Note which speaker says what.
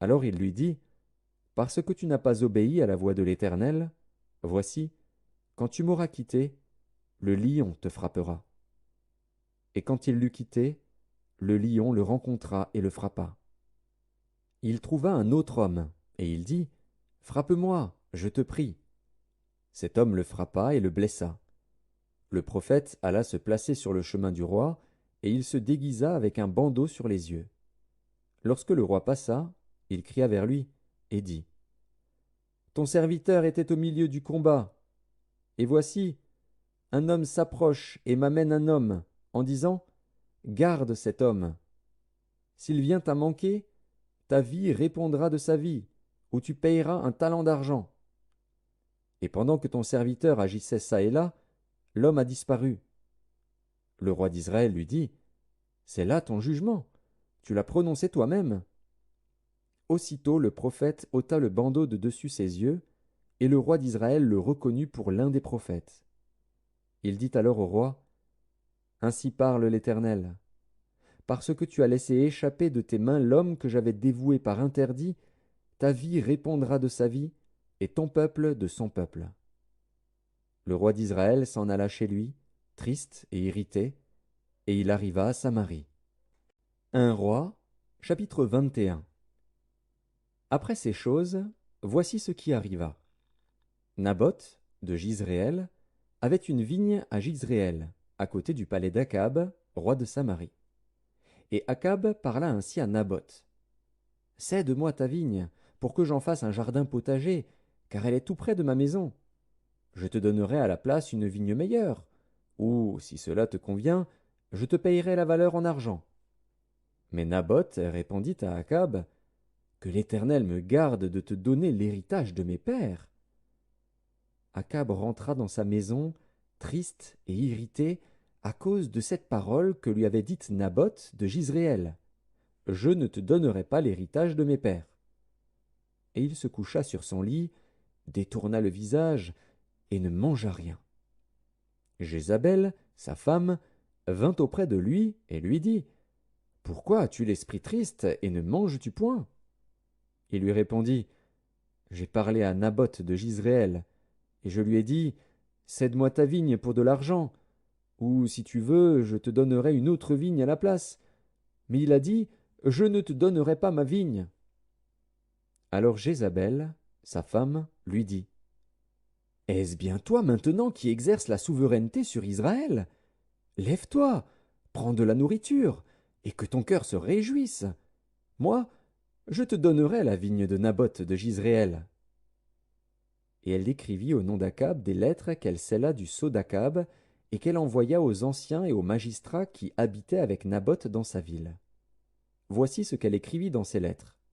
Speaker 1: Alors il lui dit, parce que tu n'as pas obéi à la voix de l'Éternel, voici, quand tu m'auras quitté, le lion te frappera. Et quand il l'eut quitté, le lion le rencontra et le frappa. Il trouva un autre homme, et il dit, frappe-moi, je te prie. Cet homme le frappa et le blessa. Le prophète alla se placer sur le chemin du roi, et il se déguisa avec un bandeau sur les yeux. Lorsque le roi passa, il cria vers lui, et dit, ton serviteur était au milieu du combat, et voici, un homme s'approche et m'amène un homme, en disant, garde cet homme. S'il vient à manquer, ta vie répondra de sa vie, ou tu payeras un talent d'argent. Et pendant que ton serviteur agissait çà et là, l'homme a disparu. Le roi d'Israël lui dit, c'est là ton jugement, tu l'as prononcé toi-même. Aussitôt le prophète ôta le bandeau de dessus ses yeux, et le roi d'Israël le reconnut pour l'un des prophètes. Il dit alors au roi, ainsi parle l'Éternel. Parce que tu as laissé échapper de tes mains l'homme que j'avais dévoué par interdit, ta vie répondra de sa vie, et ton peuple de son peuple. Le roi d'Israël s'en alla chez lui, triste et irrité, et il arriva à Samarie. 1 Roi, chapitre 21. Après ces choses, voici ce qui arriva. Naboth, de Jizréel, avait une vigne à Jizréel, à côté du palais d'Akab, roi de Samarie. Et Akab parla ainsi à Naboth. Cède-moi ta vigne, pour que j'en fasse un jardin potager, car elle est tout près de ma maison. Je te donnerai à la place une vigne meilleure, ou, si cela te convient, je te payerai la valeur en argent. Mais Naboth répondit à Akab, que l'Éternel me garde de te donner l'héritage de mes pères. Akab rentra dans sa maison, triste et irrité, à cause de cette parole que lui avait dite Naboth de Jizréel. Je ne te donnerai pas l'héritage de mes pères. Et il se coucha sur son lit, détourna le visage, et ne mangea rien. Jézabel, sa femme, vint auprès de lui et lui dit, pourquoi as-tu l'esprit triste et ne manges-tu point? Il lui répondit, j'ai parlé à Naboth de Jizréel, et je lui ai dit, cède-moi ta vigne pour de l'argent, ou si tu veux, je te donnerai une autre vigne à la place. Mais il a dit, je ne te donnerai pas ma vigne. Alors Jézabel, sa femme, lui dit, est-ce bien toi maintenant qui exerces la souveraineté sur Israël? Lève-toi, prends de la nourriture, et que ton cœur se réjouisse. Moi, je te donnerai la vigne de Naboth de Jizréel. Et elle écrivit au nom d'Akab des lettres qu'elle scella du sceau d'Akab, et qu'elle envoya aux anciens et aux magistrats qui habitaient avec Naboth dans sa ville. Voici ce qu'elle écrivit dans ces lettres.